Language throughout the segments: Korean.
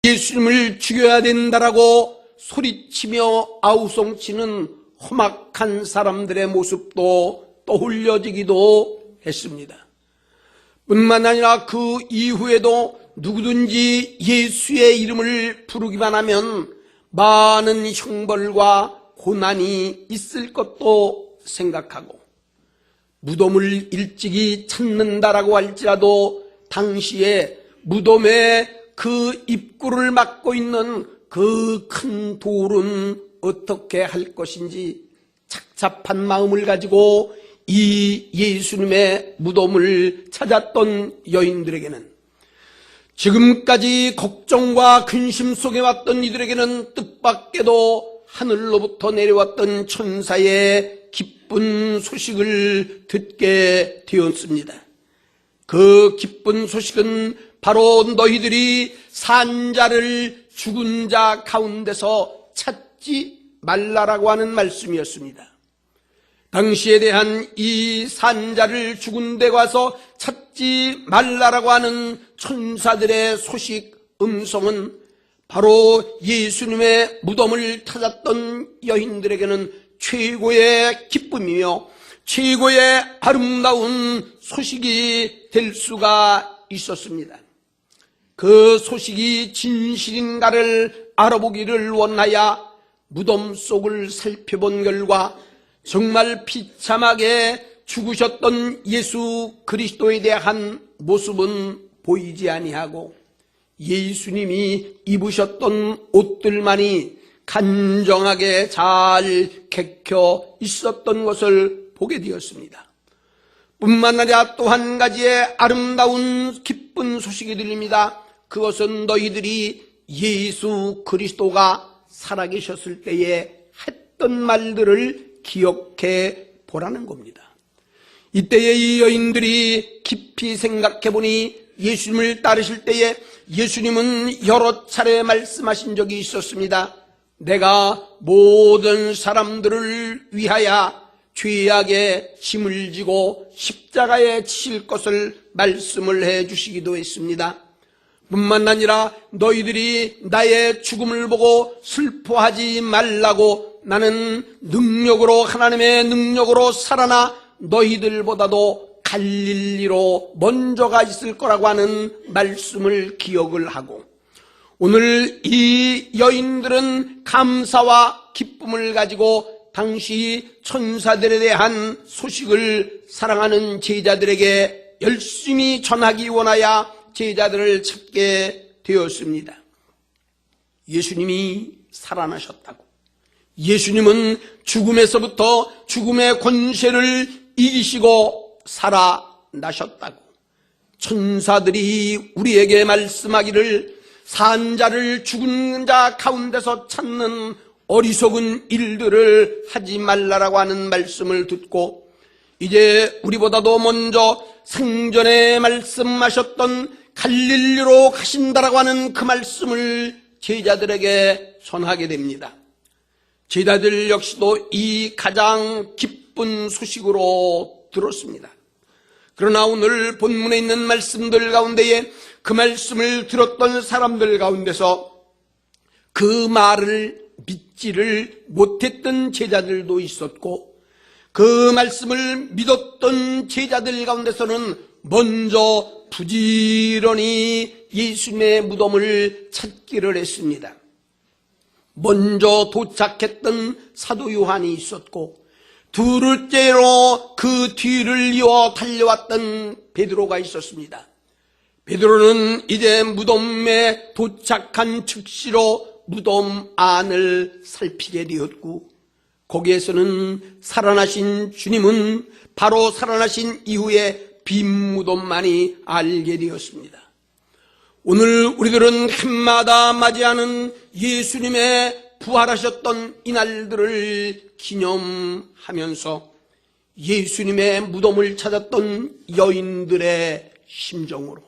예수님을 죽여야 된다라고 소리치며 아우성치는 험악한 사람들의 모습도 떠올려지기도 했습니다. 뿐만 아니라 그 이후에도 누구든지 예수의 이름을 부르기만 하면 많은 형벌과 고난이 있을 것도 생각하고, 무덤을 일찍이 찾는다라고 할지라도 당시에 무덤에 그 입구를 막고 있는 그 큰 돌은 어떻게 할 것인지 착잡한 마음을 가지고 이 예수님의 무덤을 찾았던 여인들에게는, 지금까지 걱정과 근심 속에 왔던 이들에게는 뜻밖에도 하늘로부터 내려왔던 천사의 기쁜 소식을 듣게 되었습니다. 그 기쁜 소식은 바로 너희들이 산자를 죽은 자 가운데서 찾지 말라라고 하는 말씀이었습니다. 당시에 대한 이 산자를 죽은 데 가서 찾지 말라라고 하는 천사들의 소식 음성은 바로 예수님의 무덤을 찾았던 여인들에게는 최고의 기쁨이며 최고의 아름다운 소식이 될 수가 있었습니다. 그 소식이 진실인가를 알아보기를 원하여 무덤 속을 살펴본 결과 정말 비참하게 죽으셨던 예수 그리스도에 대한 모습은 보이지 아니하고 예수님이 입으셨던 옷들만이 간정하게 잘 개켜 있었던 것을 보게 되었습니다. 뿐만 아니라 또 한 가지의 아름다운 기쁜 소식이 들립니다. 그것은 너희들이 예수 그리스도가 살아계셨을 때에 했던 말들을 기억해 보라는 겁니다. 이때에 이 여인들이 깊이 생각해 보니 예수님을 따르실 때에 예수님은 여러 차례 말씀하신 적이 있었습니다. 내가 모든 사람들을 위하여 죄악의 짐을 지고 십자가에 치실 것을 말씀을 해 주시기도 했습니다. 뿐만 아니라 너희들이 나의 죽음을 보고 슬퍼하지 말라고, 나는 능력으로, 하나님의 능력으로 살아나 너희들보다도 갈릴리로 먼저 가 있을 거라고 하는 말씀을 기억을 하고, 오늘 이 여인들은 감사와 기쁨을 가지고 당시 천사들에 대한 소식을 사랑하는 제자들에게 열심히 전하기 원하여 제자들을 찾게 되었습니다. 예수님이 살아나셨다고, 예수님은 죽음에서부터 죽음의 권세를 이기시고 살아나셨다고 천사들이 우리에게 말씀하기를, 산자를 죽은 자 가운데서 찾는 어리석은 일들을 하지 말라라고 하는 말씀을 듣고, 이제 우리보다도 먼저 생전에 말씀하셨던 갈릴리로 가신다라고 하는 그 말씀을 제자들에게 전하게 됩니다. 제자들 역시도 이 가장 기쁜 소식으로 들었습니다. 그러나 오늘 본문에 있는 말씀들 가운데에 그 말씀을 들었던 사람들 가운데서 그 말을 믿지를 못했던 제자들도 있었고, 그 말씀을 믿었던 제자들 가운데서는 먼저 부지런히 예수님의 무덤을 찾기를 했습니다. 먼저 도착했던 사도 요한이 있었고, 둘째로 그 뒤를 이어 달려왔던 베드로가 있었습니다. 베드로는 이제 무덤에 도착한 즉시로 무덤 안을 살피게 되었고, 거기에서는 살아나신 주님은 바로 살아나신 이후에 빈 무덤만이 알게 되었습니다. 오늘 우리들은 해마다 맞이하는 예수님의 부활하셨던 이날들을 기념하면서 예수님의 무덤을 찾았던 여인들의 심정으로,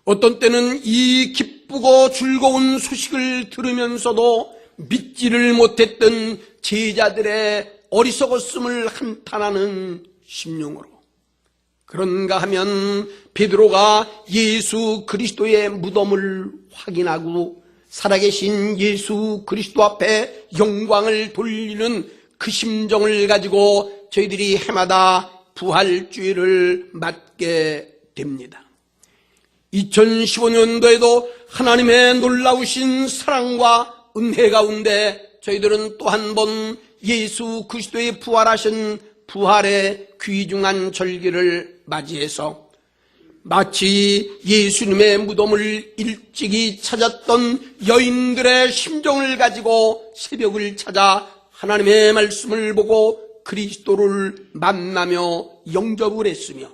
어떤 때는 이 기쁘고 즐거운 소식을 들으면서도 믿지를 못했던 제자들의 어리석었음을 한탄하는 심령으로, 그런가 하면 베드로가 예수 그리스도의 무덤을 확인하고 살아계신 예수 그리스도 앞에 영광을 돌리는 그 심정을 가지고 저희들이 해마다 부활주일을 맞게 됩니다. 2015년도에도 하나님의 놀라우신 사랑과 은혜 가운데 저희들은 또 한 번 예수 그리스도의 부활하신 부활의 귀중한 절기를 맞이해서 마치 예수님의 무덤을 일찍이 찾았던 여인들의 심정을 가지고 새벽을 찾아 하나님의 말씀을 보고 그리스도를 만나며 영접을 했으며,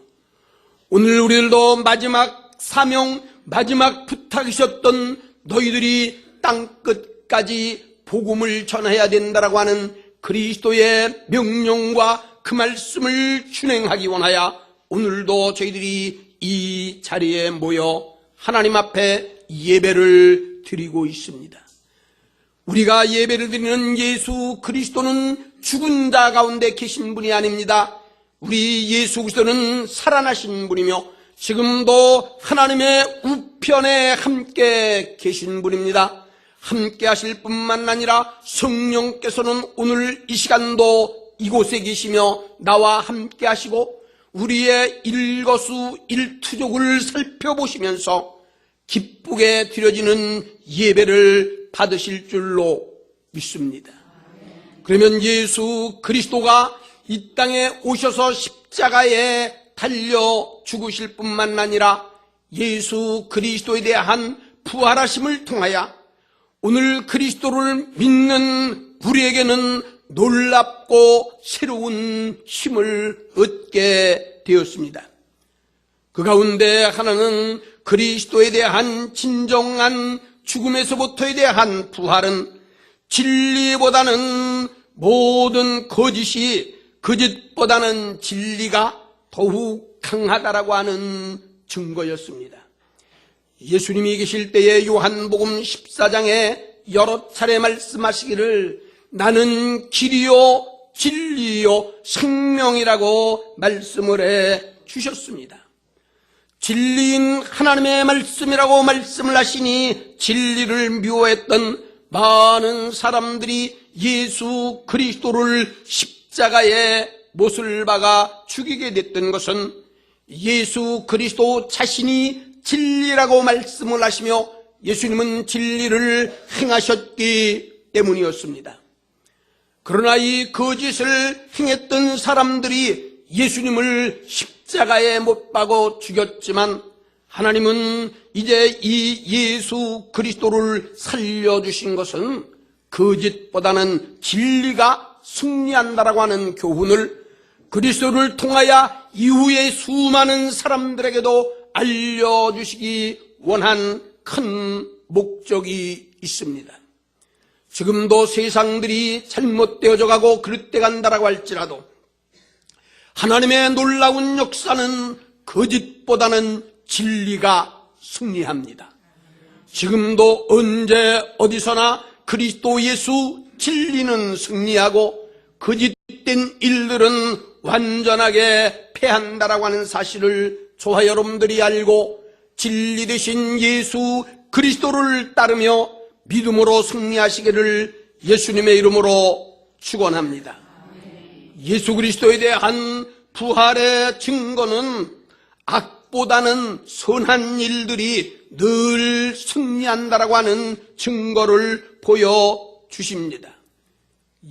오늘 우리들도 마지막 사명, 마지막 부탁이셨던 너희들이 땅끝까지 복음을 전해야 된다라고 하는 그리스도의 명령과 그 말씀을 준행하기 원하여 오늘도 저희들이 이 자리에 모여 하나님 앞에 예배를 드리고 있습니다. 우리가 예배를 드리는 예수 그리스도는 죽은 자 가운데 계신 분이 아닙니다. 우리 예수 그리스도는 살아나신 분이며 지금도 하나님의 우편에 함께 계신 분입니다. 함께 하실 뿐만 아니라 성령께서는 오늘 이 시간도 이곳에 계시며 나와 함께 하시고 우리의 일거수 일투족을 살펴보시면서 기쁘게 드려지는 예배를 받으실 줄로 믿습니다. 그러면 예수 그리스도가 이 땅에 오셔서 십자가에 달려 죽으실 뿐만 아니라 예수 그리스도에 대한 부활하심을 통하여 오늘 그리스도를 믿는 우리에게는 놀랍고 새로운 힘을 얻게 되었습니다. 그 가운데 하나는 그리스도에 대한 진정한 죽음에서부터에 대한 부활은 진리보다는 모든 거짓보다는 진리가 더욱 강하다라고 하는 증거였습니다. 예수님이 계실 때에 요한복음 14장에 여러 차례 말씀하시기를 나는 길이요 진리요 생명이라고 말씀을 해 주셨습니다. 진리인 하나님의 말씀이라고 말씀을 하시니 진리를 미워했던 많은 사람들이 예수 그리스도를 십자가에 못을 박아 죽이게 됐던 것은 예수 그리스도 자신이 진리라고 말씀을 하시며 예수님은 진리를 행하셨기 때문이었습니다. 그러나 이 거짓을 행했던 사람들이 예수님을 십자가에 못 박아 죽였지만 하나님은 이제 이 예수 그리스도를 살려주신 것은 거짓보다는 진리가 승리한다라고 하는 교훈을 그리스도를 통하여 이후에 수많은 사람들에게도 알려주시기 원한 큰 목적이 있습니다. 지금도 세상들이 잘못되어져 가고 그릇돼 간다라고 할지라도 하나님의 놀라운 역사는 거짓보다는 진리가 승리합니다. 지금도 언제 어디서나 그리스도 예수 진리는 승리하고 거짓된 일들은 완전하게 패한다라고 하는 사실을 저와 여러분들이 알고 진리 되신 예수 그리스도를 따르며 믿음으로 승리하시기를 예수님의 이름으로 축원합니다. 예수 그리스도에 대한 부활의 증거는 악보다는 선한 일들이 늘 승리한다라고 하는 증거를 보여주십니다.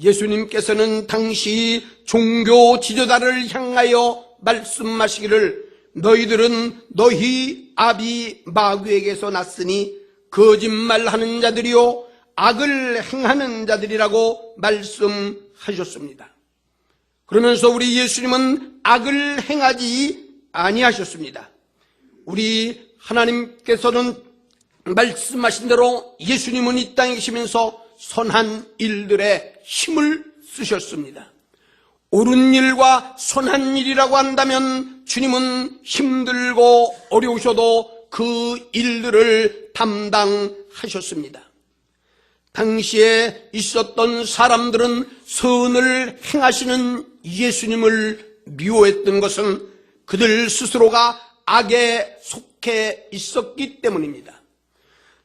예수님께서는 당시 종교 지도자를 향하여 말씀하시기를 너희들은 너희 아비 마귀에게서 났으니 거짓말하는 자들이요 악을 행하는 자들이라고 말씀하셨습니다. 그러면서 우리 예수님은 악을 행하지 아니하셨습니다. 우리 하나님께서는 말씀하신 대로 예수님은 이 땅에 계시면서 선한 일들에 힘을 쓰셨습니다. 옳은 일과 선한 일이라고 한다면 주님은 힘들고 어려우셔도 그 일들을 담당하셨습니다. 당시에 있었던 사람들은 선을 행하시는 예수님을 미워했던 것은 그들 스스로가 악에 속해 있었기 때문입니다.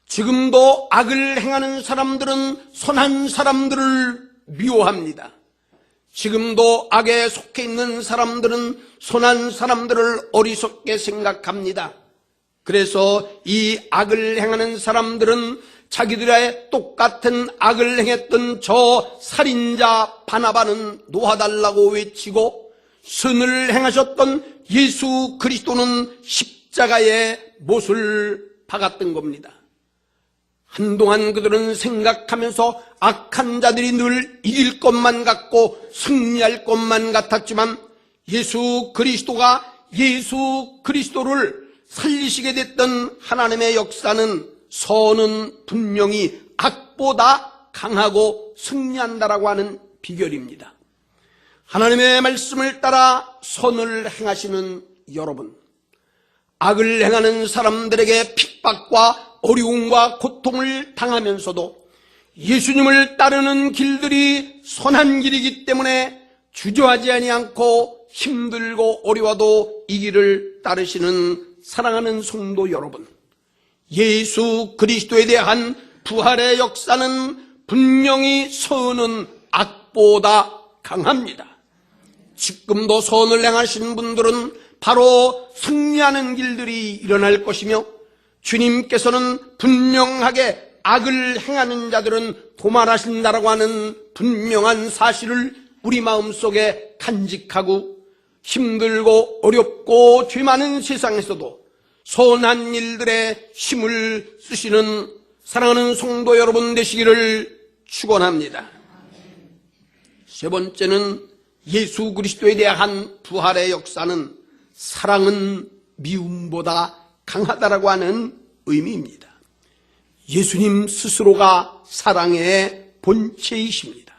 지금도 악을 행하는 사람들은 선한 사람들을 미워합니다. 지금도 악에 속해 있는 사람들은 선한 사람들을 어리석게 생각합니다. 그래서 이 악을 행하는 사람들은 자기들의 똑같은 악을 행했던 저 살인자 바나바는 놓아달라고 외치고, 선을 행하셨던 예수 그리스도는 십자가에 못을 박았던 겁니다. 한동안 그들은 생각하면서 악한 자들이 늘 이길 것만 같고 승리할 것만 같았지만, 예수 그리스도를 살리시게 됐던 하나님의 역사는 선은 분명히 악보다 강하고 승리한다라고 하는 비결입니다. 하나님의 말씀을 따라 선을 행하시는 여러분, 악을 행하는 사람들에게 핍박과 어려움과 고통을 당하면서도 예수님을 따르는 길들이 선한 길이기 때문에 주저하지 아니하고 힘들고 어려워도 이 길을 따르시는 사랑하는 성도 여러분, 예수 그리스도에 대한 부활의 역사는 분명히 선은 악보다 강합니다. 지금도 선을 행하신 분들은 바로 승리하는 길들이 일어날 것이며, 주님께서는 분명하게 악을 행하는 자들은 도말하신다라고 하는 분명한 사실을 우리 마음속에 간직하고, 힘들고 어렵고 죄 많은 세상에서도 선한 일들에 힘을 쓰시는 사랑하는 성도 여러분 되시기를 축원합니다. 세 번째는 예수 그리스도에 대한 부활의 역사는 사랑은 미움보다 강하다라고 하는 의미입니다. 예수님 스스로가 사랑의 본체이십니다.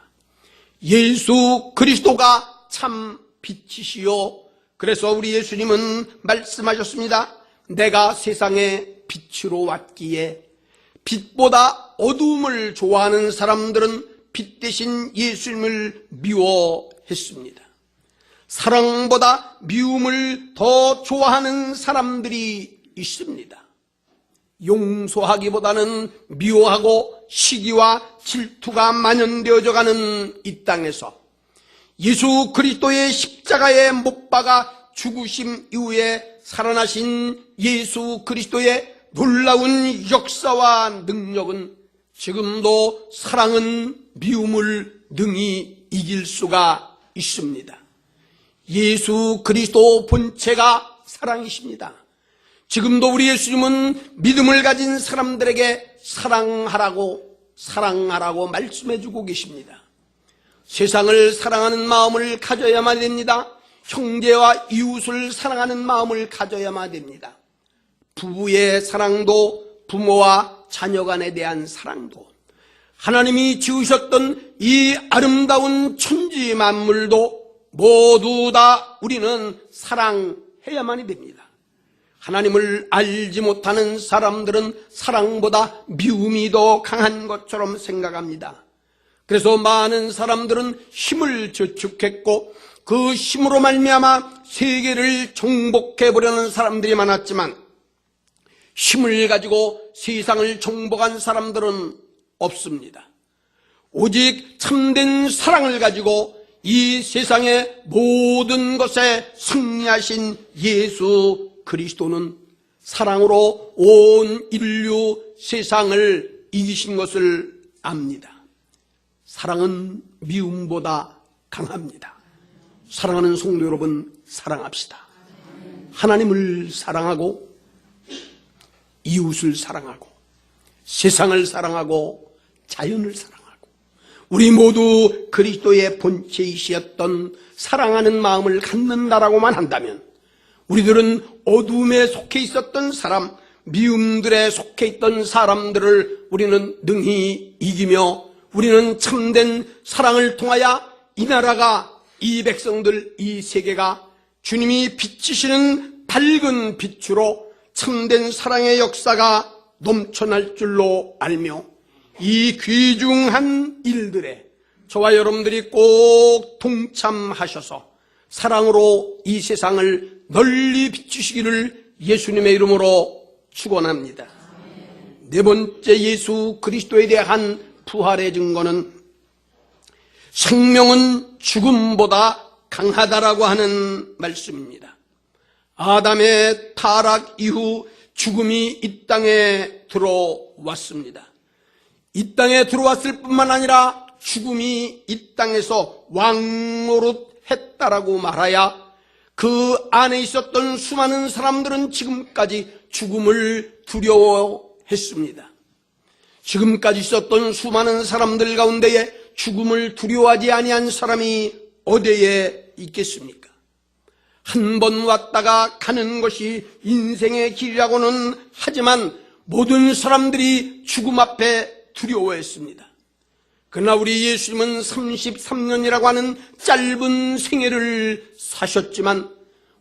예수 그리스도가 참 빛이시요, 그래서 우리 예수님은 말씀하셨습니다. 내가 세상에 빛으로 왔기에, 빛보다 어두움을 좋아하는 사람들은 빛 대신 예수님을 미워했습니다. 사랑보다 미움을 더 좋아하는 사람들이 있습니다. 용서하기보다는 미워하고 시기와 질투가 만연되어져 가는 이 땅에서 예수 그리스도의 십자가에 못 박아 죽으심 이후에 살아나신 예수 그리스도의 놀라운 역사와 능력은 지금도 사랑은 미움을 능히 이길 수가 있습니다. 예수 그리스도 본체가 사랑이십니다. 지금도 우리 예수님은 믿음을 가진 사람들에게 사랑하라고 말씀해주고 계십니다. 세상을 사랑하는 마음을 가져야만 됩니다. 형제와 이웃을 사랑하는 마음을 가져야만 됩니다. 부부의 사랑도, 부모와 자녀 간에 대한 사랑도, 하나님이 지으셨던 이 아름다운 천지 만물도 모두 다 우리는 사랑해야만이 됩니다. 하나님을 알지 못하는 사람들은 사랑보다 미움이 더 강한 것처럼 생각합니다. 그래서 많은 사람들은 힘을 저축했고 그 힘으로 말미암아 세계를 정복해보려는 사람들이 많았지만, 힘을 가지고 세상을 정복한 사람들은 없습니다. 오직 참된 사랑을 가지고 이 세상의 모든 것에 승리하신 예수 그리스도는 사랑으로 온 인류 세상을 이기신 것을 압니다. 사랑은 미움보다 강합니다. 사랑하는 성도 여러분, 사랑합시다. 하나님을 사랑하고 이웃을 사랑하고 세상을 사랑하고 자연을 사랑하고 우리 모두 그리스도의 본체이시었던 사랑하는 마음을 갖는다라고만 한다면, 우리들은 어둠에 속해 있었던 사람, 미움들에 속해 있던 사람들을 우리는 능히 이기며, 우리는 참된 사랑을 통하여 이 나라가, 이 백성들, 이 세계가 주님이 비치시는 밝은 빛으로 참된 사랑의 역사가 넘쳐날 줄로 알며, 이 귀중한 일들에 저와 여러분들이 꼭 동참하셔서 사랑으로 이 세상을 널리 비추시기를 예수님의 이름으로 축원합니다. 네 번째, 예수 그리스도에 대한 부활의 증거는 생명은 죽음보다 강하다라고 하는 말씀입니다. 아담의 타락 이후 죽음이 이 땅에 들어왔습니다. 이 땅에 들어왔을 뿐만 아니라 죽음이 이 땅에서 왕노릇했다라고 말하야 그 안에 있었던 수많은 사람들은 지금까지 죽음을 두려워했습니다. 지금까지 있었던 수많은 사람들 가운데에 죽음을 두려워하지 아니한 사람이 어디에 있겠습니까? 한 번 왔다가 가는 것이 인생의 길이라고는 하지만 모든 사람들이 죽음 앞에 두려워했습니다. 그러나 우리 예수님은 33년이라고 하는 짧은 생애를 사셨지만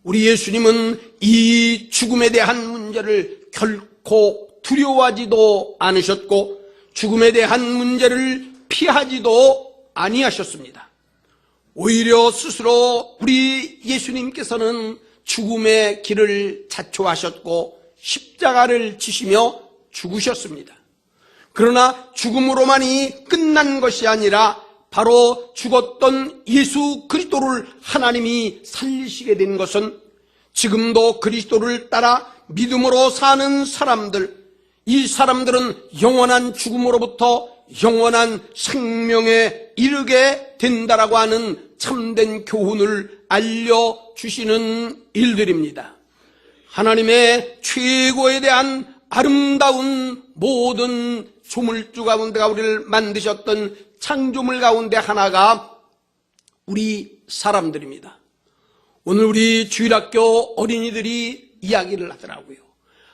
우리 예수님은 이 죽음에 대한 문제를 결코 두려워하지도 않으셨고 죽음에 대한 문제를 피하지도 아니하셨습니다. 오히려 스스로 우리 예수님께서는 죽음의 길을 자초하셨고 십자가를 지시며 죽으셨습니다. 그러나 죽음으로만이 끝난 것이 아니라 바로 죽었던 예수 그리스도를 하나님이 살리시게 된 것은 지금도 그리스도를 따라 믿음으로 사는 사람들, 이 사람들은 영원한 죽음으로부터 영원한 생명에 이르게 된다라고 하는 참된 교훈을 알려주시는 일들입니다. 하나님의 최고에 대한 아름다운 모든 조물주 가운데가 우리를 만드셨던 창조물 가운데 하나가 우리 사람들입니다. 오늘 우리 주일학교 어린이들이 이야기를 하더라고요.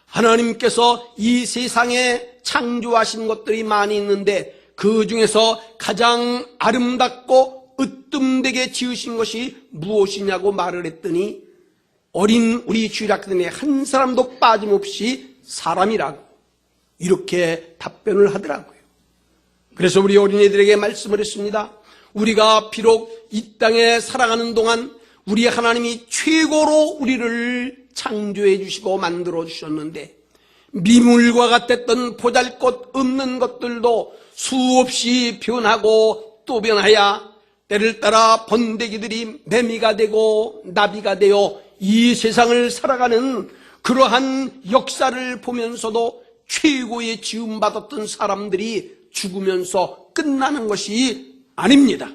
하나님께서 이 세상에 창조하신 것들이 많이 있는데 그 중에서 가장 아름답고 으뜸되게 지으신 것이 무엇이냐고 말을 했더니 어린 우리 주일학생의 한 사람도 빠짐없이 사람이라고 이렇게 답변을 하더라고요. 그래서 우리 어린이들에게 말씀을 했습니다. 우리가 비록 이 땅에 살아가는 동안 우리 하나님이 최고로 우리를 창조해 주시고 만들어 주셨는데 미물과 같았던 보잘것 없는 것들도 수없이 변하고 또 변하여 때를 따라 번데기들이 매미가 되고 나비가 되어 이 세상을 살아가는 그러한 역사를 보면서도 최고의 지음받았던 사람들이 죽으면서 끝나는 것이 아닙니다.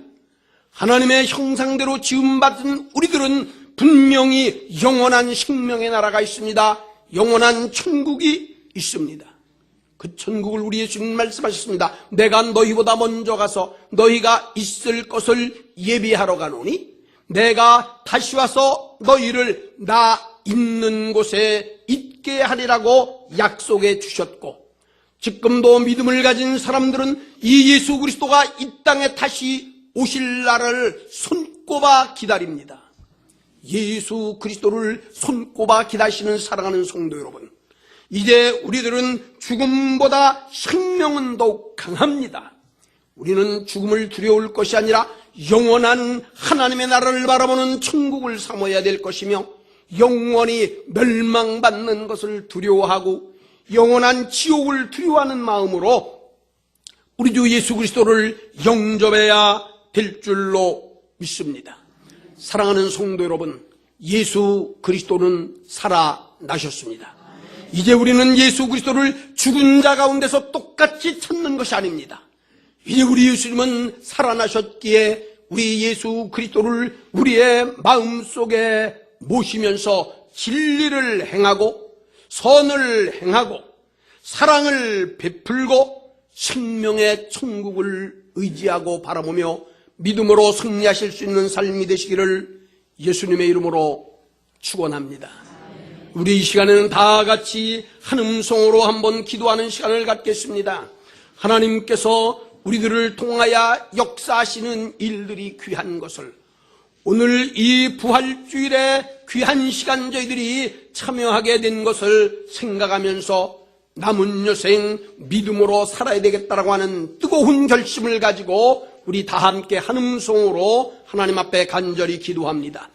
하나님의 형상대로 지음받은 우리들은 분명히 영원한 생명의 나라가 있습니다. 영원한 천국이 있습니다. 그 천국을 우리 예수님 말씀하셨습니다. 내가 너희보다 먼저 가서 너희가 있을 것을 예비하러 가노니 내가 다시 와서 너희를 나 있는 곳에 있게 하리라고 약속해 주셨고 지금도 믿음을 가진 사람들은 이 예수 그리스도가 이 땅에 다시 오실 날을 손꼽아 기다립니다. 예수 그리스도를 손꼽아 기다리시는 사랑하는 성도 여러분, 이제 우리들은 죽음보다 생명은 더욱 강합니다. 우리는 죽음을 두려울 것이 아니라 영원한 하나님의 나라를 바라보는 천국을 삼아야 될 것이며 영원히 멸망받는 것을 두려워하고 영원한 지옥을 두려워하는 마음으로 우리 주 예수 그리스도를 영접해야 될 줄로 믿습니다. 사랑하는 성도 여러분, 예수 그리스도는 살아나셨습니다. 이제 우리는 예수 그리스도를 죽은 자 가운데서 똑같이 찾는 것이 아닙니다. 이제 우리 예수님은 살아나셨기에 우리 예수 그리스도를 우리의 마음속에 모시면서 진리를 행하고 선을 행하고 사랑을 베풀고 생명의 천국을 의지하고 바라보며 믿음으로 승리하실 수 있는 삶이 되시기를 예수님의 이름으로 축원합니다. 우리 이 시간에는 다 같이 한 음성으로 한번 기도하는 시간을 갖겠습니다. 하나님께서 우리들을 통하여 역사하시는 일들이 귀한 것을 오늘 이 부활주일에 귀한 시간 저희들이 참여하게 된 것을 생각하면서 남은 여생 믿음으로 살아야 되겠다라고 하는 뜨거운 결심을 가지고 우리 다 함께 한 음성으로 하나님 앞에 간절히 기도합니다.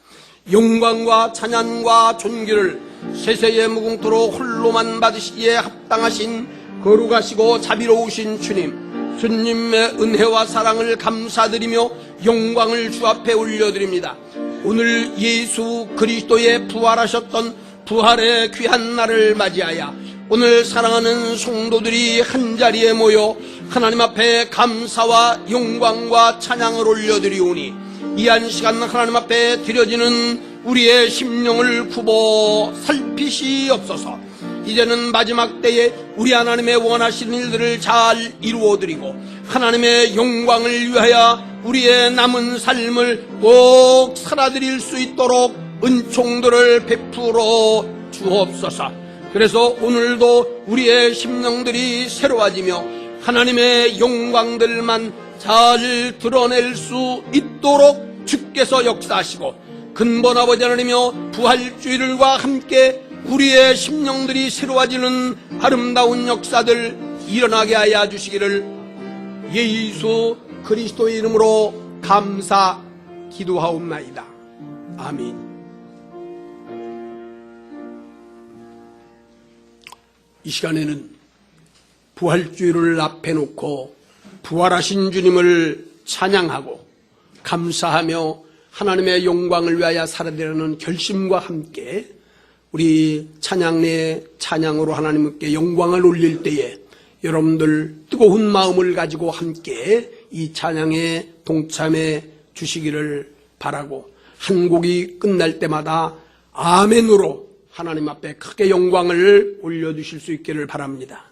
영광과 찬양과 존귀를 세세의 무궁토로 홀로만 받으시기에 합당하신 거룩하시고 자비로우신 주님의 은혜와 사랑을 감사드리며 영광을 주 앞에 올려드립니다. 오늘 예수 그리스도의 부활하셨던 부활의 귀한 날을 맞이하여 오늘 사랑하는 성도들이 한자리에 모여 하나님 앞에 감사와 영광과 찬양을 올려드리오니 이 한 시간 하나님 앞에 드려지는 우리의 심령을 굽어 살피시옵소서. 이제는 마지막 때에 우리 하나님의 원하시는 일들을 잘 이루어드리고 하나님의 영광을 위하여 우리의 남은 삶을 꼭 살아드릴 수 있도록 은총들을 베풀어 주옵소서. 그래서 오늘도 우리의 심령들이 새로워지며 하나님의 영광들만 잘 드러낼 수 있도록 주께서 역사하시고 근본 아버지 하나님이여 부활주일과 함께 우리의 심령들이 새로워지는 아름다운 역사들 일어나게 하여 주시기를 예수 그리스도의 이름으로 감사 기도하옵나이다. 아멘. 이 시간에는 부활주일을 앞에 놓고 부활하신 주님을 찬양하고 감사하며 하나님의 영광을 위하여 살아내려는 결심과 함께 우리 찬양 내 찬양으로 하나님께 영광을 올릴 때에 여러분들 뜨거운 마음을 가지고 함께 이 찬양에 동참해 주시기를 바라고 한 곡이 끝날 때마다 아멘으로 하나님 앞에 크게 영광을 올려주실 수 있기를 바랍니다.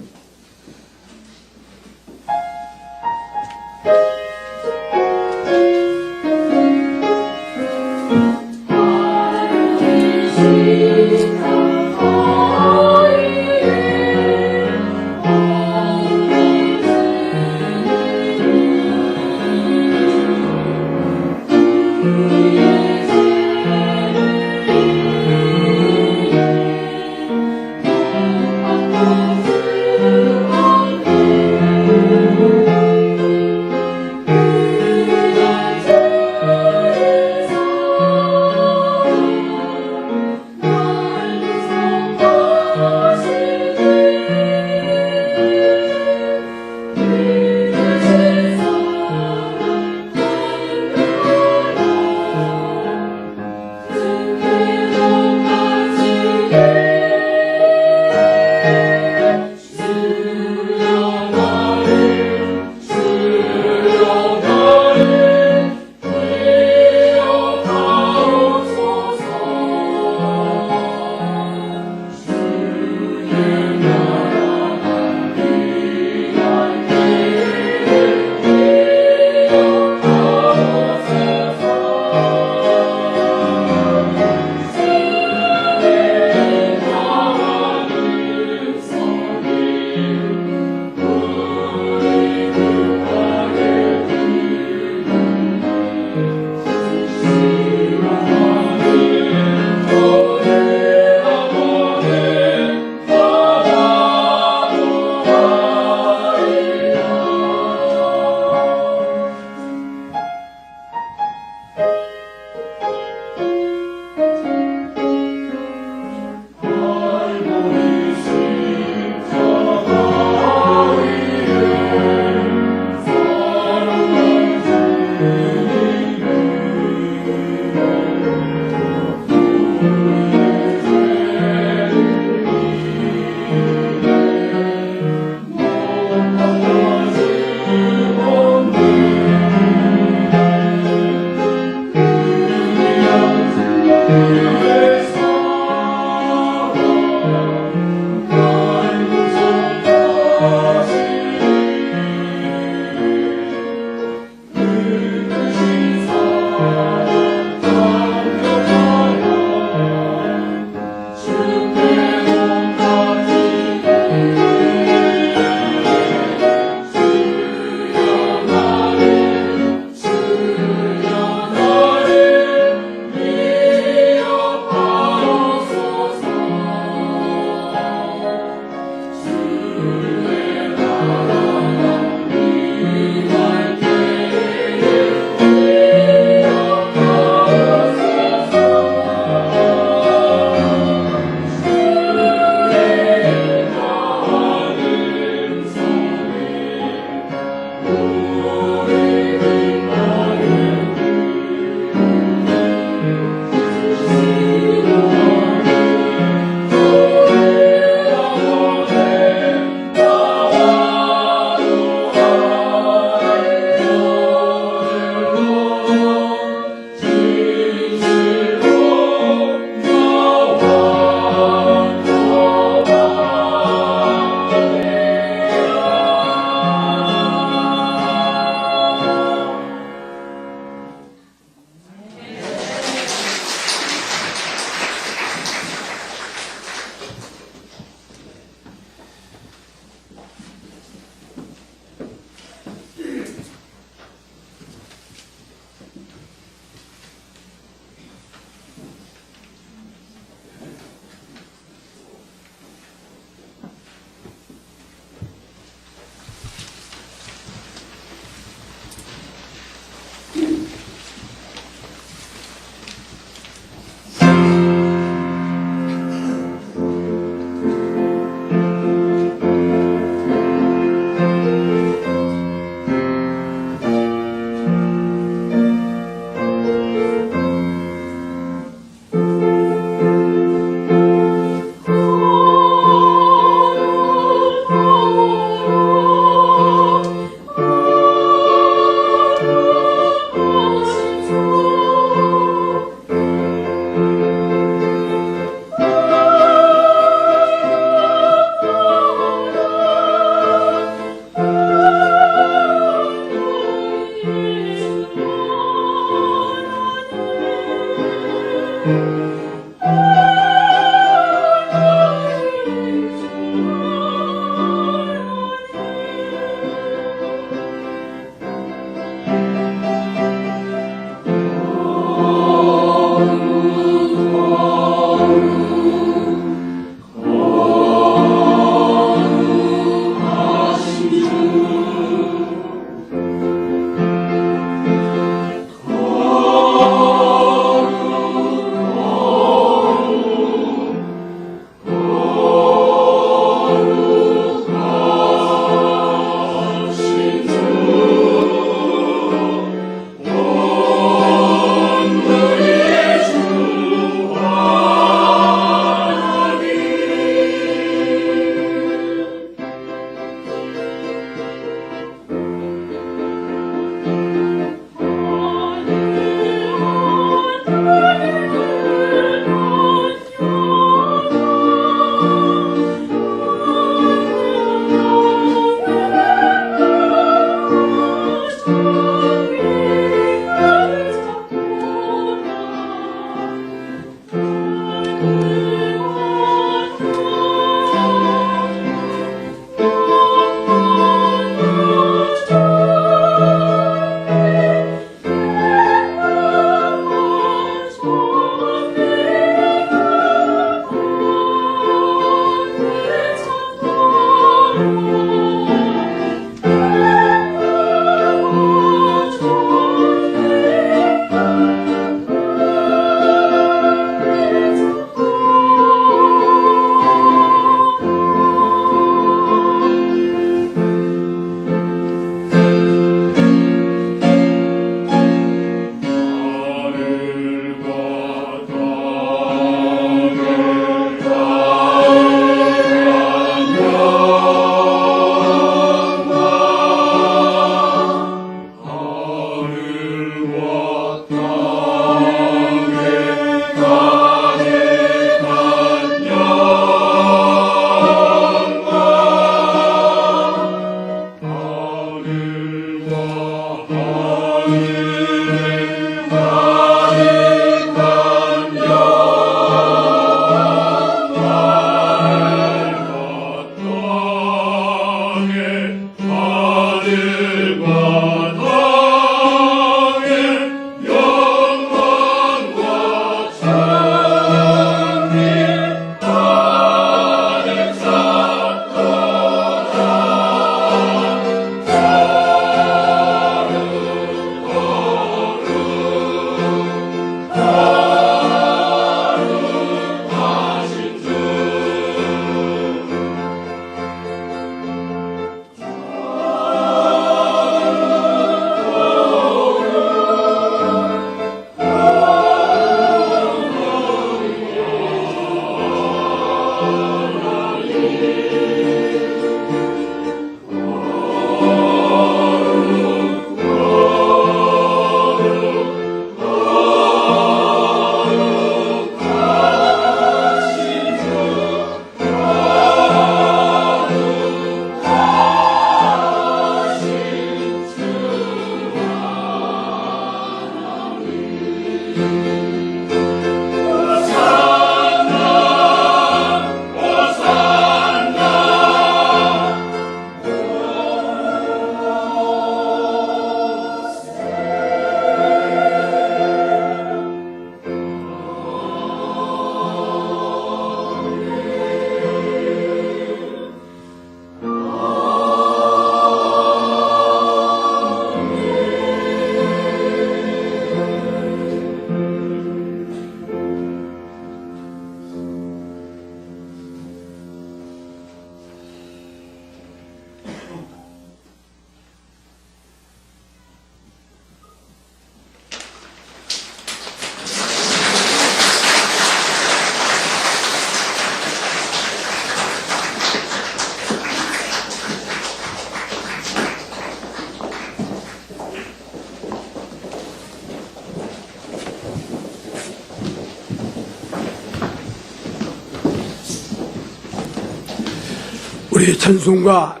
우리 찬송가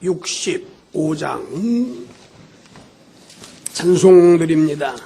165장 찬송 드립니다.